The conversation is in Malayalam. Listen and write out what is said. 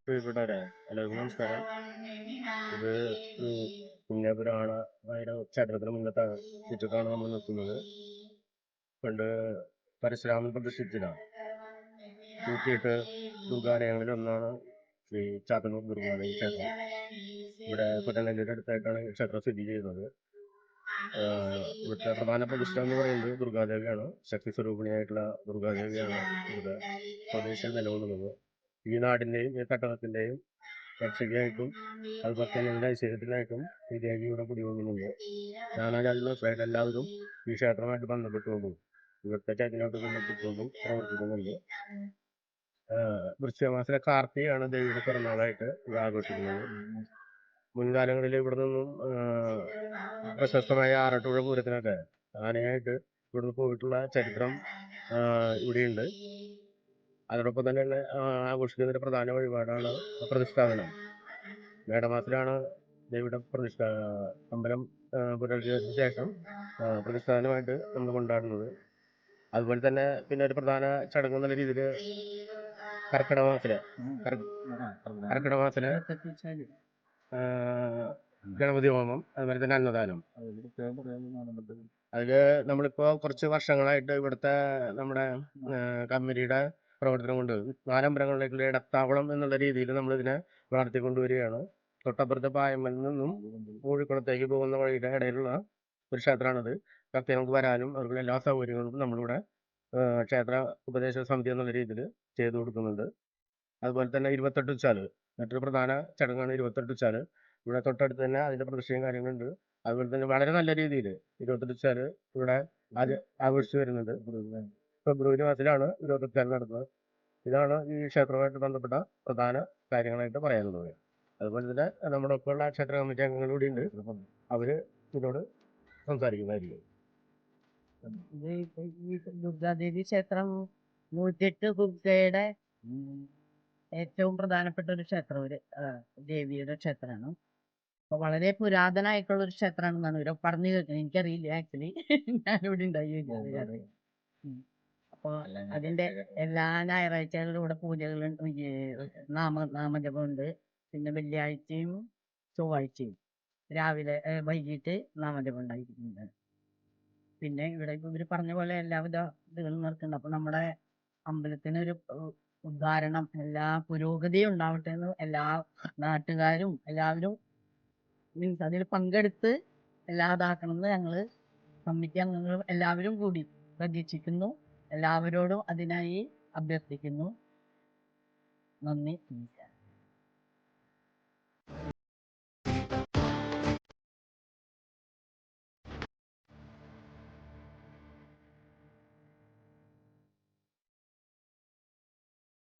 പ്രിയപ്പെട്ടവരെ, എല്ലാവർക്കും നമസ്കാരം. ഇത് ഈ പുണ്യപുരാണമായ ക്ഷേത്രത്തിന് മുന്നത്തെ ചുറ്റിട്ടാണ് നമ്മൾ നിൽക്കുന്നത്. പണ്ട് പരശുരാമൻ പ്രതിഷ്ഠിച്ചതാണ്. 108 ദുർഗാലയങ്ങളിൽ ഒന്നാണ് ശ്രീ ചാത്തന്നൂർ ദുർഗാലയ ക്ഷേത്രം. ഇവിടെ കൊറ്റനല്ലൂരിന്റെ അടുത്തായിട്ടാണ് ഈ ക്ഷേത്രം സ്ഥിതി ചെയ്യുന്നത്. ഇവിടുത്തെ പ്രധാന പ്രതിഷ്ഠ എന്ന് പറയുന്നത് ദുർഗാദേവിയാണ്. ശക്തി സ്വരൂപിണിയായിട്ടുള്ള ദുർഗാദേവിയാണ് ഇവിടെ സ്വദേശിയിൽ നിലകൊള്ളുന്നത്. ഈ നാടിന്റെയും ഈ തട്ടകത്തിന്റെയും രക്ഷയ്ക്കായിട്ടും അതുപോലെ തന്നെ ഇതിന്റെ ഐശ്വര്യത്തിനായിട്ടും ഈ ദേവി ഇവിടെ കുടികൊള്ളുന്നുണ്ട്. നാനാജാതിമതസ്ഥരായിട്ട് എല്ലാവരും ഈ ക്ഷേത്രമായിട്ട് ബന്ധപ്പെട്ടുകൊണ്ടും ഇവിടുത്തെ ചൈതന്യമായിട്ട് ബന്ധപ്പെട്ടുകൊണ്ടും പ്രവർത്തിക്കുന്നുണ്ട്. വൃശ്ചികമാസത്തിലെ കാർത്തികയാണ് ദേവിയുടെ പിറന്നാളായിട്ട് ഇവിടെ ആഘോഷിക്കുന്നത്. മുൻകാലങ്ങളിൽ ഇവിടെ നിന്നും പ്രശസ്തമായ ആറാട്ടുപുഴ പൂരത്തിനൊക്കെ ആനയായിട്ട് ഇവിടുന്ന് പോയിട്ടുള്ള ചരിത്രം ഇവിടെയുണ്ട്. അതോടൊപ്പം തന്നെ ആഘോഷിക്കുന്നതിന്റെ പ്രധാന വഴിപാടാണ് പ്രതിഷ്ഠാപനം. മേടമാസത്തിലാണ് ദേവിയുടെ അമ്പലം പുനരുദ്ധരിച്ചതിന് ശേഷം പ്രതിഷ്ഠാപനമായിട്ട് നമ്മൾ കൊണ്ടാടുന്നത്. അതുപോലെ തന്നെ പിന്നെ ഒരു പ്രധാന ചടങ്ങ് എന്നുള്ള രീതിയിൽ കർക്കിടക മാസത്തില് ഗണപതി ഹോമം, അതുപോലെ തന്നെ അന്നദാനം. അതില് നമ്മളിപ്പോ കുറച്ച് വർഷങ്ങളായിട്ട് ഇവിടുത്തെ നമ്മുടെ കമ്മിറ്റിയുടെ പ്രവർത്തനം കൊണ്ട് 4 അമ്പലങ്ങളിലേക്കുള്ള ഇടത്താവളം എന്നുള്ള രീതിയിൽ നമ്മൾ ഇതിനെ വളർത്തിക്കൊണ്ടുവരികയാണ്. തൊട്ടപ്പുറത്തെ പായമ്മൽ നിന്നും കോഴിക്കുളത്തേക്ക് പോകുന്ന വഴിയുടെ ഇടയിലുള്ള ഒരു ക്ഷേത്രമാണത്. കൃത്യം നമുക്ക് വരാനും അതുപോലെ എല്ലാ സൗകര്യങ്ങളും നമ്മളിവിടെ ക്ഷേത്ര ഉപദേശ സമിതി എന്നുള്ള രീതിയിൽ ചെയ്തു കൊടുക്കുന്നുണ്ട്. അതുപോലെ തന്നെ 28 ഉച്ചാല്, മറ്റൊരു പ്രധാന ചടങ്ങാണ് 28 ഉച്ചാല്. ഇവിടെ തൊട്ടടുത്ത് തന്നെ അതിന്റെ പ്രതിഷ്ഠയും കാര്യങ്ങളുണ്ട്. അതുപോലെ തന്നെ വളരെ നല്ല രീതിയിൽ 28 ഉച്ചാല് ഇവിടെ ആഘോഷിച്ചു വരുന്നുണ്ട്. ഫെബ്രുവരി മാസത്തിലാണ് 28 ഉച്ചാല് നടത്തുന്നത്. ഇതാണ് ഈ ക്ഷേത്രവുമായിട്ട് ബന്ധപ്പെട്ട പ്രധാന കാര്യങ്ങളായിട്ട് പറയാനുള്ളത്. അതുപോലെ തന്നെ നമ്മുടെ ഒപ്പമുള്ള ക്ഷേത്ര കമ്മിറ്റി അംഗങ്ങൾ കൂടി ഉണ്ട്. അവര് ഇതിനോട് സംസാരിക്കുന്നതായിരിക്കും. ഈ ദുർഗാദേവി ക്ഷേത്രം 108 ദുർഗയുടെ ഏറ്റവും പ്രധാനപ്പെട്ട ഒരു ക്ഷേത്രം, ഒരു ദേവിയുടെ ക്ഷേത്രമാണ്. അപ്പൊ വളരെ പുരാതനമായിട്ടുള്ള ഒരു ക്ഷേത്രമാണെന്നാണ് ഇവരെ പറഞ്ഞു കേൾക്കുന്നത്. എനിക്കറിയില്ല ആക്ച്വലി, ഞാനിവിടെ ഉണ്ടായി. അപ്പൊ അതിന്റെ എല്ലാ ഞായറാഴ്ചകളിലും ഇവിടെ പൂജകളുണ്ട്, നാമജപമുണ്ട്. പിന്നെ വെള്ളിയാഴ്ചയും ചൊവ്വാഴ്ചയും രാവിലെ വൈകിട്ട് നാമജപം ഉണ്ടായിരിക്കുന്നുണ്ട്. പിന്നെ ഇവിടെ ഇവര് പറഞ്ഞ പോലെ എല്ലാവിധ ഇതുകളും നടക്കുന്നുണ്ട്. അപ്പൊ നമ്മുടെ അമ്പലത്തിനൊരു ഉദ്ധാരണം, എല്ലാ പുരോഗതിയും ഉണ്ടാവട്ടെ എന്ന് എല്ലാ നാട്ടുകാരും എല്ലാവരും മീൻസ് അതിൽ പങ്കെടുത്ത് ഇതാക്കണം എന്ന് ഞങ്ങള് കമ്മിറ്റി അംഗങ്ങൾ എല്ലാവരും കൂടി പ്രതീക്ഷിക്കുന്നു. എല്ലാവരോടും അതിനായി അഭ്യർത്ഥിക്കുന്നു. നന്ദി.